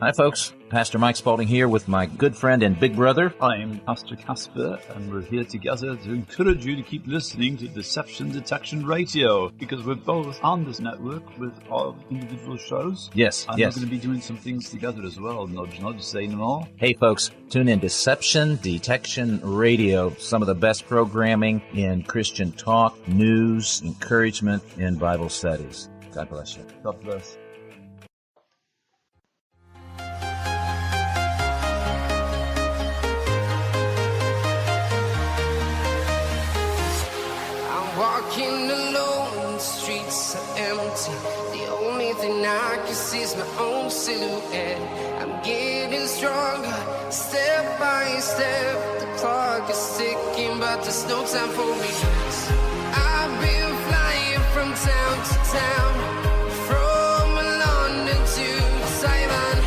Hi, folks. Pastor Mike Spalding here with my good friend and big brother. I'm Pastor Casper, and we're here together to encourage you to keep listening to Deception Detection Radio, because we're both on this network with our individual shows. Yes, and yes. we're going to be doing some things together as well. Nudge, nudge, say no more. Hey, folks, tune in Deception Detection Radio. Some of the best programming in Christian talk, news, encouragement, and Bible studies. God bless you. God bless. Walking alone, the streets are empty. The only thing I can see is my own silhouette. I'm getting stronger, step by step. The clock is ticking, but there's no time for me. I've been flying from town to town, from London to Taiwan.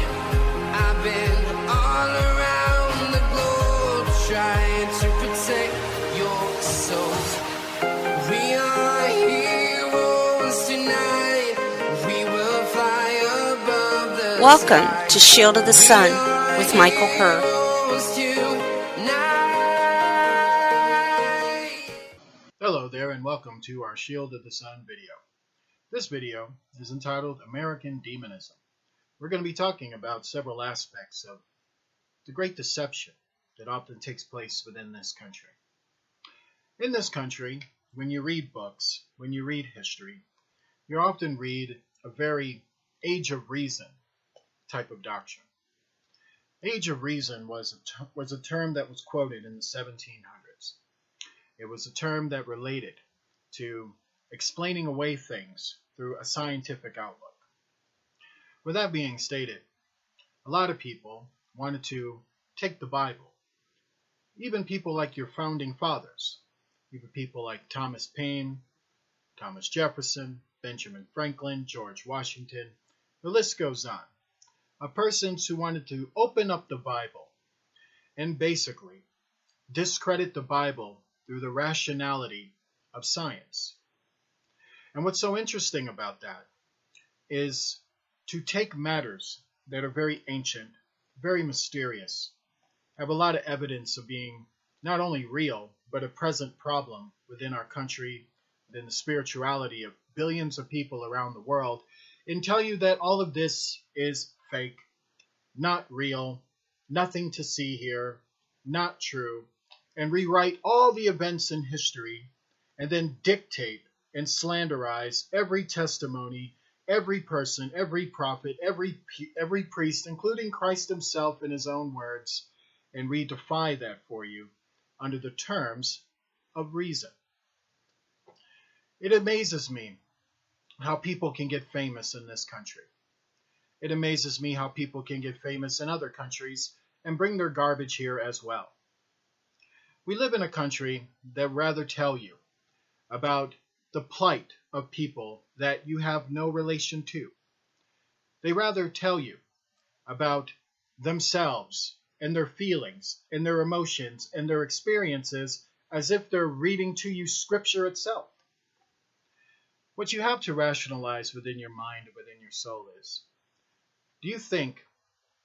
I've been all around the globe, trying to protect your soul. We are heroes tonight. We will fly above the Welcome to Shield of the Sun with Michael Herr. Hello there, and welcome to our Shield of the Sun video. This video is entitled American Demonism. We're going to be talking about several aspects of the great deception that often takes place within this country. In this country, when you read books, when you read history, you often read a very Age of Reason type of doctrine. Age of Reason was a term that was quoted in the 1700s. It was a term that related to explaining away things through a scientific outlook. With that being stated, a lot of people wanted to take the Bible, even people like your founding fathers, even people like Thomas Paine, Thomas Jefferson, Benjamin Franklin, George Washington. The list goes on. Persons who wanted to open up the Bible and basically discredit the Bible through the rationality of science. And what's so interesting about that is to take matters that are very ancient, very mysterious, have a lot of evidence of being not only real, but a present problem within our country, within the spirituality of billions of people around the world, and tell you that all of this is fake, not real, nothing to see here, not true, and rewrite all the events in history, and then dictate and slanderize every testimony, every person, every prophet, every priest, including Christ himself in his own words, and redefine that for you under the terms of reason. It amazes me how people can get famous in this country. It amazes me how people can get famous in other countries and bring their garbage here as well. We live in a country that rather tell you about the plight of people that you have no relation to. They rather tell you about themselves and their feelings and their emotions and their experiences as if they're reading to you scripture itself. What you have to rationalize within your mind, within your soul is, do you think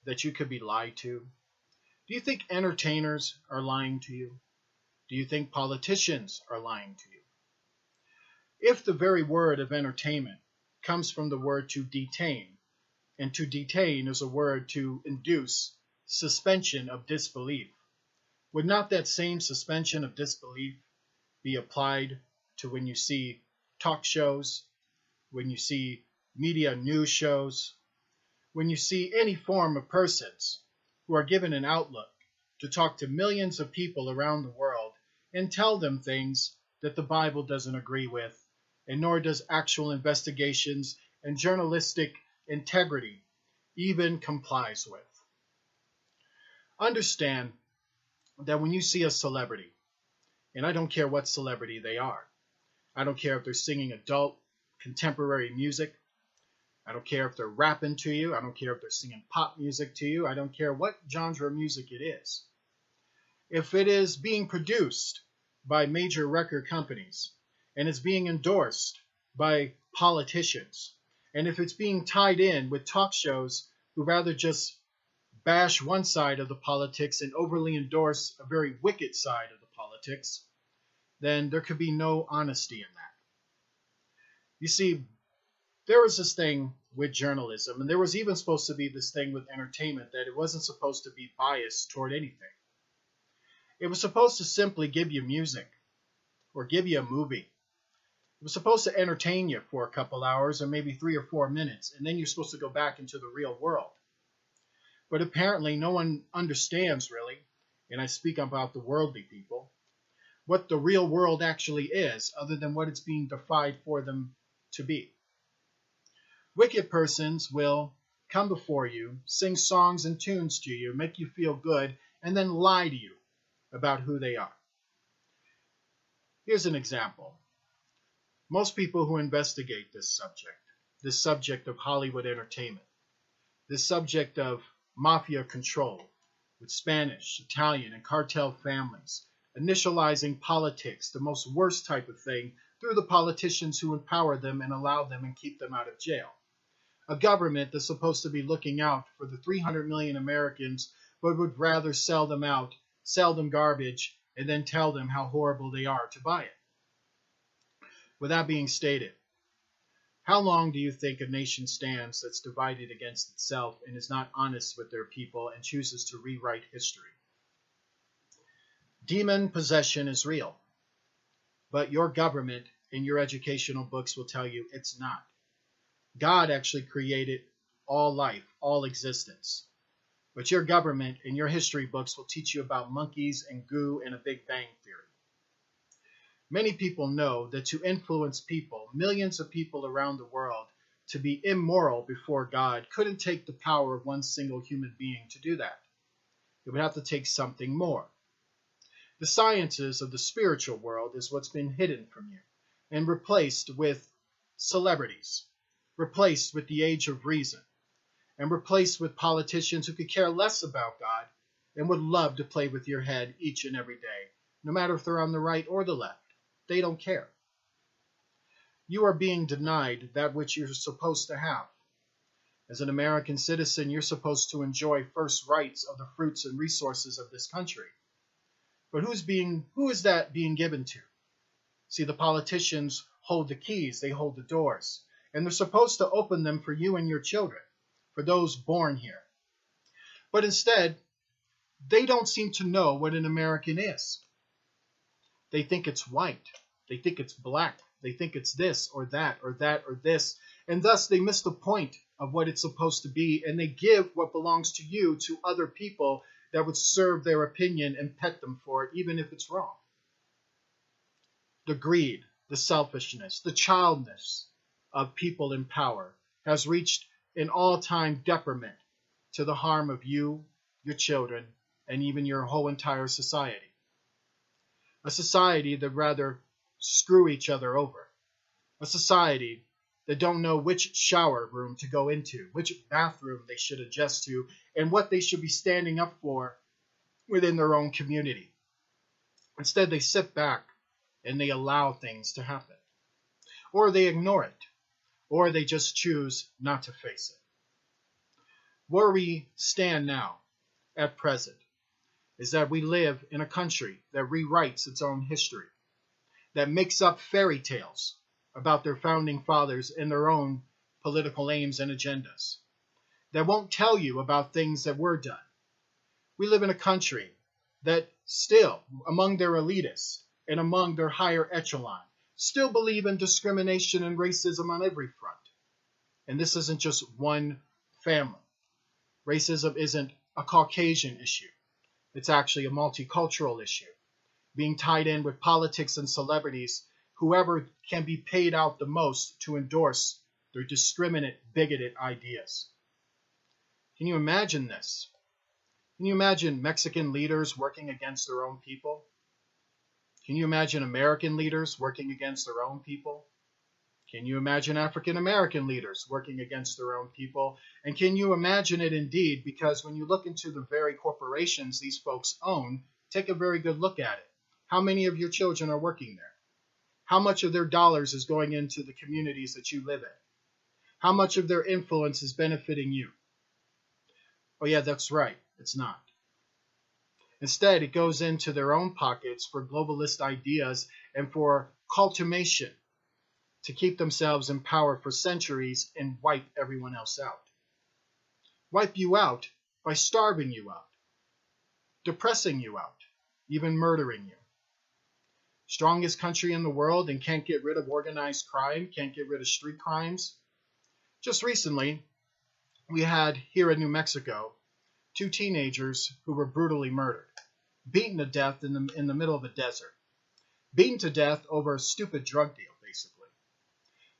that you could be lied to? Do you think entertainers are lying to you? Do you think politicians are lying to you? If the very word of entertainment comes from the word to detain, and to detain is a word to induce suspension of disbelief, would not that same suspension of disbelief be applied to when you see talk shows, when you see media news shows, when you see any form of persons who are given an outlook to talk to millions of people around the world and tell them things that the Bible doesn't agree with, and nor does actual investigations and journalistic integrity even complies with? Understand that when you see a celebrity, and I don't care what celebrity they are, I don't care if they're singing adult contemporary music, I don't care if they're rapping to you, I don't care if they're singing pop music to you, I don't care what genre of music it is. If it is being produced by major record companies, and it's being endorsed by politicians, and if it's being tied in with talk shows who rather just bash one side of the politics and overly endorse a very wicked side of the politics, then there could be no honesty in that. You see, there was this thing with journalism, and there was even supposed to be this thing with entertainment, that it wasn't supposed to be biased toward anything. It was supposed to simply give you music or give you a movie. It was supposed to entertain you for a couple hours or maybe 3 or 4 minutes, and then you're supposed to go back into the real world. But apparently no one understands really, and I speak about the worldly people, what the real world actually is, other than what it's being defied for them to be. Wicked persons will come before you, sing songs and tunes to you, make you feel good, and then lie to you about who they are. Here's an example. Most people who investigate this subject of Hollywood entertainment, this subject of mafia control with Spanish, Italian, and cartel families, initializing politics, the most worst type of thing, through the politicians who empower them and allow them and keep them out of jail. A government that's supposed to be looking out for the 300 million Americans, but would rather sell them out, sell them garbage, and then tell them how horrible they are to buy it. With that being stated, how long do you think a nation stands that's divided against itself and is not honest with their people and chooses to rewrite history? Demon possession is real, but your government and your educational books will tell you it's not. God actually created all life, all existence. But your government and your history books will teach you about monkeys and goo and a Big Bang theory. Many people know that to influence people, millions of people around the world, to be immoral before God couldn't take the power of one single human being to do that. It would have to take something more. The sciences of the spiritual world is what's been hidden from you and replaced with celebrities, replaced with the age of reason, and replaced with politicians who could care less about God and would love to play with your head each and every day, no matter if they're on the right or the left. They don't care. You are being denied that which you're supposed to have. As an American citizen, you're supposed to enjoy first rights of the fruits and resources of this country. But who is that being given to? See, the politicians hold the keys, they hold the doors, and they're supposed to open them for you and your children, for those born here. But instead, they don't seem to know what an American is. They think it's white, they think it's black, they think it's this or that or that or this, and thus they miss the point of what it's supposed to be, and they give what belongs to you to other people that would serve their opinion and pet them for it, even if it's wrong. The greed, the selfishness, the childness of people in power has reached an all-time detriment to the harm of you, your children, and even your whole entire society. A society that rather screw each other over. A society that don't know which shower room to go into, which bathroom they should adjust to, and what they should be standing up for within their own community. Instead, they sit back and they allow things to happen. Or they ignore it. Or they just choose not to face it. Where we stand now, at present, is that we live in a country that rewrites its own history, that makes up fairy tales about their founding fathers and their own political aims and agendas, that won't tell you about things that were done. We live in a country that still, among their elitists and among their higher echelon, still believe in discrimination and racism on every front. And this isn't just one family. Racism isn't a Caucasian issue. It's actually a multicultural issue, being tied in with politics and celebrities, whoever can be paid out the most to endorse their discriminate, bigoted ideas. Can you imagine this? Can you imagine Mexican leaders working against their own people? Can you imagine American leaders working against their own people? Can you imagine African American leaders working against their own people? And can you imagine it indeed? Because when you look into the very corporations these folks own, take a very good look at it. How many of your children are working there? How much of their dollars is going into the communities that you live in? How much of their influence is benefiting you? Oh yeah, that's right, it's not. Instead, it goes into their own pockets for globalist ideas and for cultimation to keep themselves in power for centuries and wipe everyone else out. Wipe you out by starving you out, depressing you out, even murdering you. Strongest country in the world and can't get rid of organized crime, can't get rid of street crimes. Just recently, we had here in New Mexico 2 teenagers who were brutally murdered, beaten to death in the middle of a desert, beaten to death over a stupid drug deal, basically.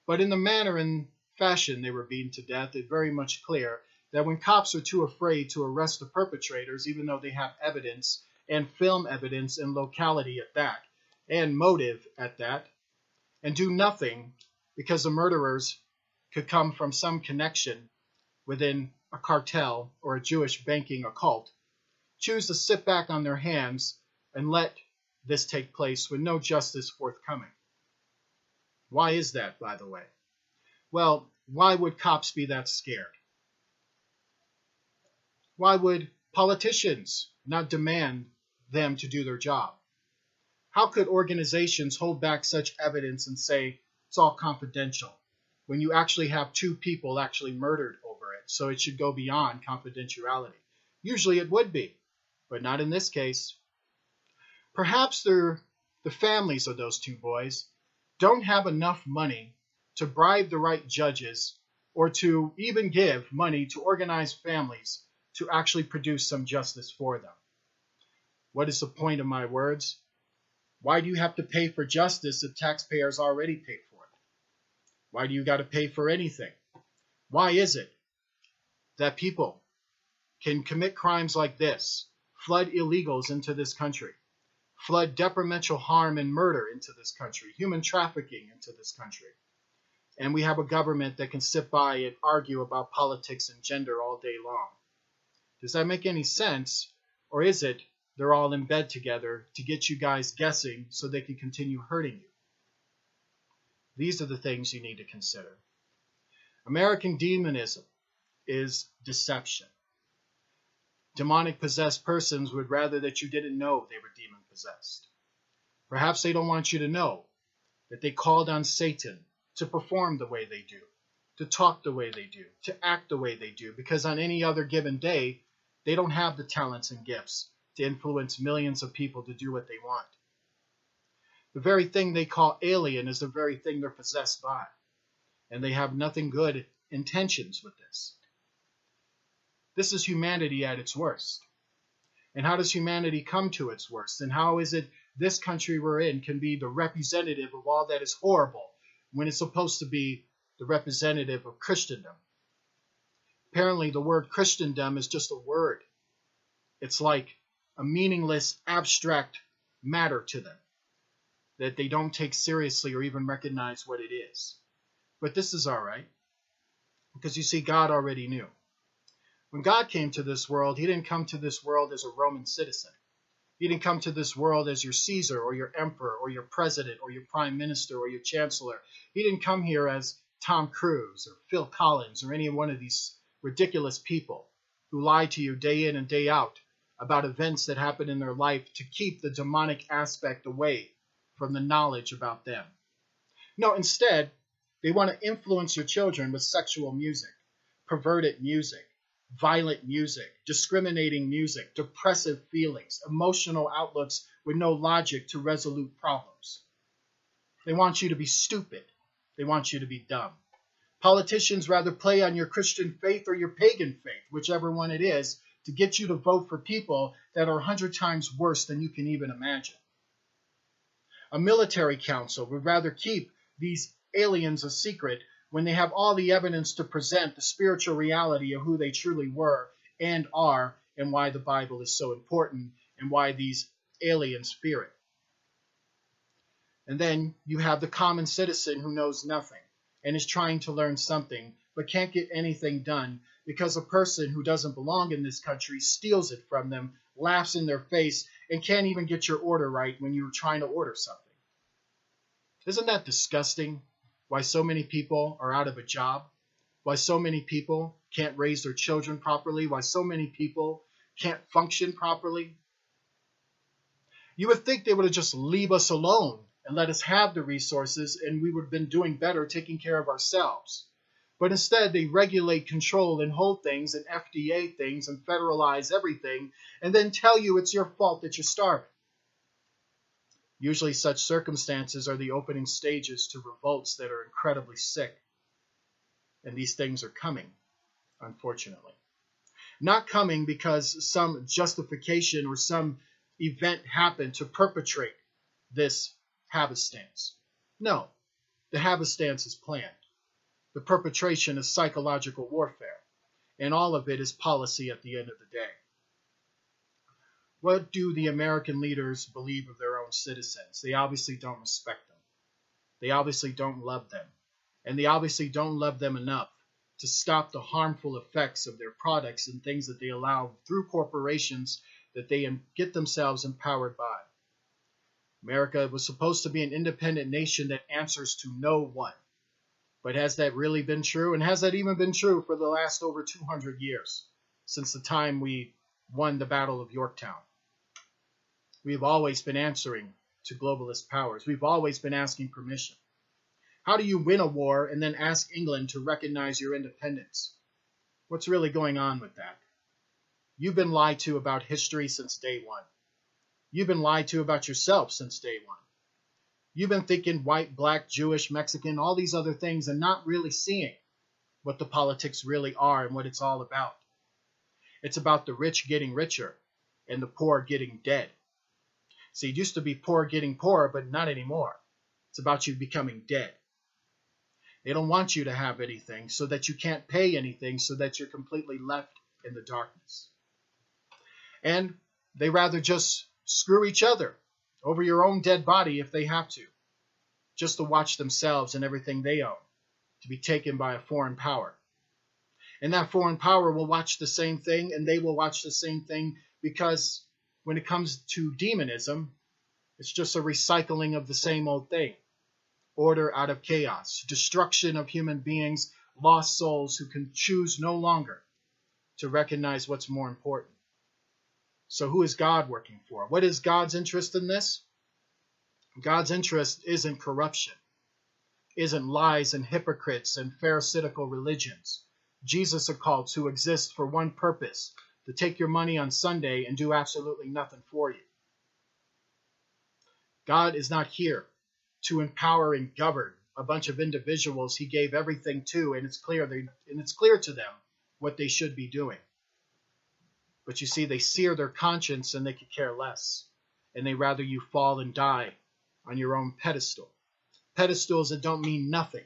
But in the manner and fashion they were beaten to death, it's very much clear that when cops are too afraid to arrest the perpetrators, even though they have evidence and film evidence and locality at that, and motive at that, and do nothing because the murderers could come from some connection within a cartel or a Jewish banking occult, choose to sit back on their hands and let this take place with no justice forthcoming. Why is that, by the way? Well, why would cops be that scared? Why would politicians not demand them to do their job? How could organizations hold back such evidence and say it's all confidential when you actually have 2 people actually murdered over it, so it should go beyond confidentiality? Usually it would be, but not in this case. Perhaps the families of those 2 boys don't have enough money to bribe the right judges or to even give money to organized families to actually produce some justice for them. What is the point of my words? Why do you have to pay for justice if taxpayers already paid for it? Why do you got to pay for anything? Why is it that people can commit crimes like this, flood illegals into this country, flood detrimental harm and murder into this country, human trafficking into this country, and we have a government that can sit by and argue about politics and gender all day long? Does that make any sense? Or is it they're all in bed together to get you guys guessing so they can continue hurting you? These are the things you need to consider. American demonism is deception. Demonic possessed persons would rather that you didn't know they were demon possessed. Perhaps they don't want you to know that they called on Satan to perform the way they do, to talk the way they do, to act the way they do, because on any other given day, they don't have the talents and gifts to influence millions of people to do what they want. The very thing they call alien is the very thing they're possessed by, and they have nothing good intentions with this. This is humanity at its worst. And how does humanity come to its worst? And how is it this country we're in can be the representative of all that is horrible when it's supposed to be the representative of Christendom? Apparently, the word Christendom is just a word. It's like a meaningless, abstract matter to them that they don't take seriously or even recognize what it is. But this is all right, because you see, God already knew. When God came to this world, he didn't come to this world as a Roman citizen. He didn't come to this world as your Caesar or your emperor or your president or your prime minister or your chancellor. He didn't come here as Tom Cruise or Phil Collins or any one of these ridiculous people who lie to you day in and day out about events that happen in their life to keep the demonic aspect away from the knowledge about them. No, instead, they want to influence your children with sexual music, perverted music, violent music, discriminating music, depressive feelings, emotional outlooks with no logic to resolute problems. They want you to be stupid. They want you to be dumb. Politicians rather play on your Christian faith or your pagan faith, whichever one it is, to get you to vote for people that are 100 times worse than you can even imagine. A military council would rather keep these aliens a secret when they have all the evidence to present the spiritual reality of who they truly were and are, and why the Bible is so important, and why these aliens fear it. And then you have the common citizen who knows nothing and is trying to learn something, but can't get anything done because a person who doesn't belong in this country steals it from them, laughs in their face, and can't even get your order right when you're trying to order something. Isn't that disgusting? Why so many people are out of a job? Why so many people can't raise their children properly, why so many people can't function properly. You would think they would have just leave us alone and let us have the resources, and we would have been doing better taking care of ourselves. But instead, they regulate, control, and hold things, and FDA things, and federalize everything, and then tell you it's your fault that you're starving. Usually such circumstances are the opening stages to revolts that are incredibly sick. And these things are coming, unfortunately. Not coming because some justification or some event happened to perpetrate this happenstance. No, the happenstance is planned. The perpetration is psychological warfare, and all of it is policy at the end of the day. What do the American leaders believe of their own citizens? They obviously don't respect them. They obviously don't love them. And they obviously don't love them enough to stop the harmful effects of their products and things that they allow through corporations that they get themselves empowered by. America was supposed to be an independent nation that answers to no one. But has that really been true? And has that even been true for the last over 200 years, since the time we won the Battle of Yorktown? We've always been answering to globalist powers. We've always been asking permission. How do you win a war and then ask England to recognize your independence? What's really going on with that? You've been lied to about history since day one. You've been lied to about yourself since day one. You've been thinking white, black, Jewish, Mexican, all these other things, and not really seeing what the politics really are and what it's all about. It's about the rich getting richer and the poor getting dead. See, it used to be poor getting poorer, but not anymore. It's about you becoming dead. They don't want you to have anything so that you can't pay anything, so that you're completely left in the darkness. And they rather just screw each other over your own dead body if they have to, just to watch themselves and everything they own to be taken by a foreign power. And that foreign power will watch the same thing, and they will watch the same thing, because when it comes to demonism, it's just a recycling of the same old thing. Order out of chaos, destruction of human beings, lost souls who can choose no longer to recognize what's more important. So who is God working for? What is God's interest in this? God's interest isn't corruption, isn't lies and hypocrites and pharisaical religions. Jesus occults who exist for one purpose, to take your money on Sunday and do absolutely nothing for you. God is not here to empower and govern a bunch of individuals he gave everything to, and it's clear to them what they should be doing. But you see, they sear their conscience and they could care less, and they rather you fall and die on your own pedestal. Pedestals that don't mean nothing.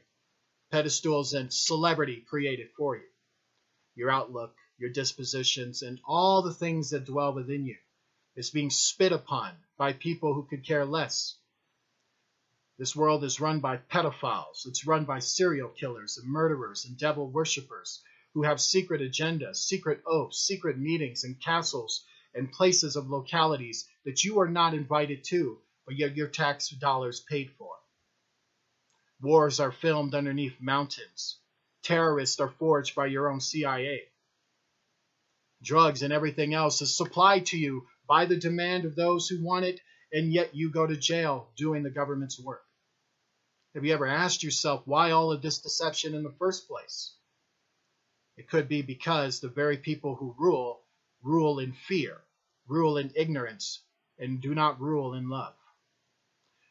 Pedestals and celebrity created for you. Your outlook, your dispositions, and all the things that dwell within you is being spit upon by people who could care less. This world is run by pedophiles. It's run by serial killers and murderers and devil worshippers who have secret agendas, secret oaths, secret meetings and castles and places of localities that you are not invited to, but yet your tax dollars paid for. Wars are filmed underneath mountains. Terrorists are forged by your own CIA. Drugs and everything else is supplied to you by the demand of those who want it, and yet you go to jail doing the government's work. Have you ever asked yourself why all of this deception in the first place? It could be because the very people who rule in fear, rule in ignorance, and do not rule in love.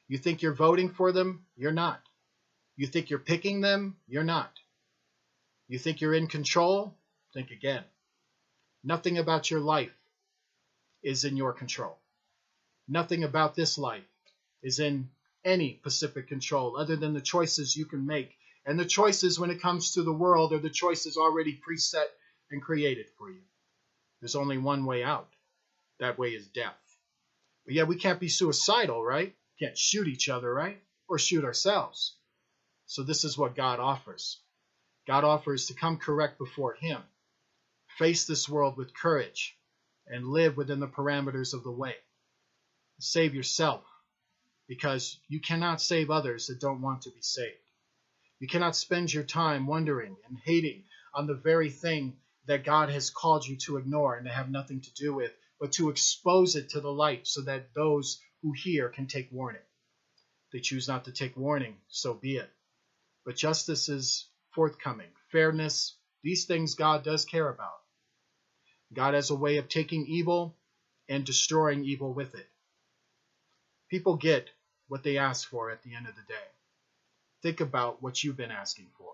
You think you're voting for them? You're not. You think you're picking them? You're not. You think you're in control? Think again. Nothing about your life is in your control. Nothing about this life is in any specific control other than the choices you can make. And the choices when it comes to the world are the choices already preset and created for you. There's only one way out. That way is death. But yeah, we can't be suicidal, right? Can't shoot each other, right? Or shoot ourselves. So this is what God offers. God offers to come correct before him. Face this world with courage and live within the parameters of the way. Save yourself, because you cannot save others that don't want to be saved. You cannot spend your time wondering and hating on the very thing that God has called you to ignore and to have nothing to do with, but to expose it to the light so that those who hear can take warning. If they choose not to take warning, so be it. But justice is forthcoming. Fairness, these things God does care about. God has a way of taking evil and destroying evil with it. People get what they ask for at the end of the day. Think about what you've been asking for.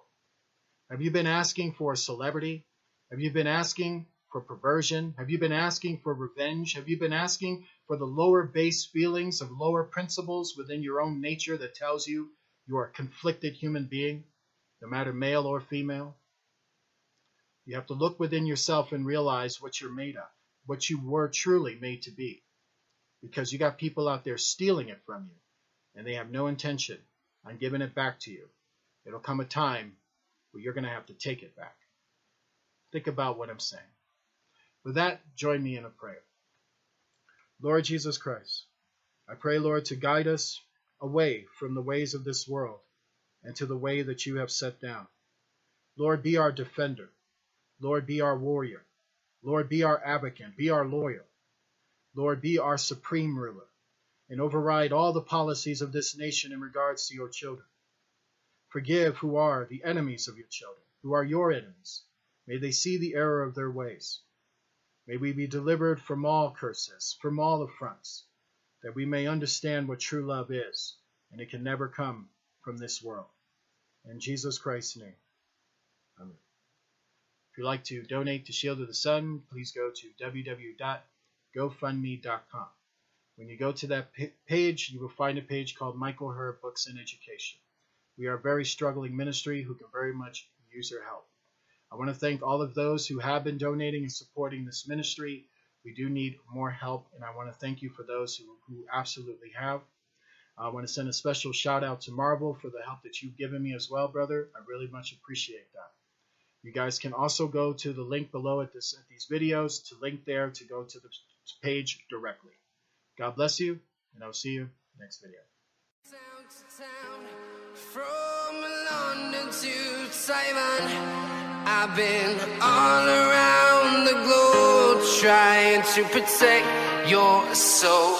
Have you been asking for a celebrity? Have you been asking for perversion? Have you been asking for revenge? Have you been asking for the lower base feelings of lower principles within your own nature that tells you are a conflicted human being, no matter male or female? You have to look within yourself and realize what you're made of, what you were truly made to be. Because you got people out there stealing it from you, and they have no intention on giving it back to you. It'll come a time where you're going to have to take it back. Think about what I'm saying. With that, join me in a prayer. Lord Jesus Christ, I pray, Lord, to guide us away from the ways of this world and to the way that you have set down. Lord, be our defender. Lord, be our warrior. Lord, be our advocate. Be our lawyer. Lord, be our supreme ruler and override all the policies of this nation in regards to your children. Forgive who are the enemies of your children, who are your enemies. May they see the error of their ways. May we be delivered from all curses, from all affronts, that we may understand what true love is, and it can never come from this world. In Jesus Christ's name, amen. If you'd like to donate to Shield of the Sun, please go to www.gofundme.com. When you go to that page, you will find a page called Michael Herr Books and Education. We are a very struggling ministry who can very much use your help. I want to thank all of those who have been donating and supporting this ministry. We do need more help, and I want to thank you for those who absolutely have. I want to send a special shout out to Marvel for the help that you've given me as well, brother. I really much appreciate that. You guys can also go to the link below at these videos to link there to go to the page directly. God bless you, and I'll see you next video. Town to town, from London to Taiwan, I've been all around the globe trying to protect your soul.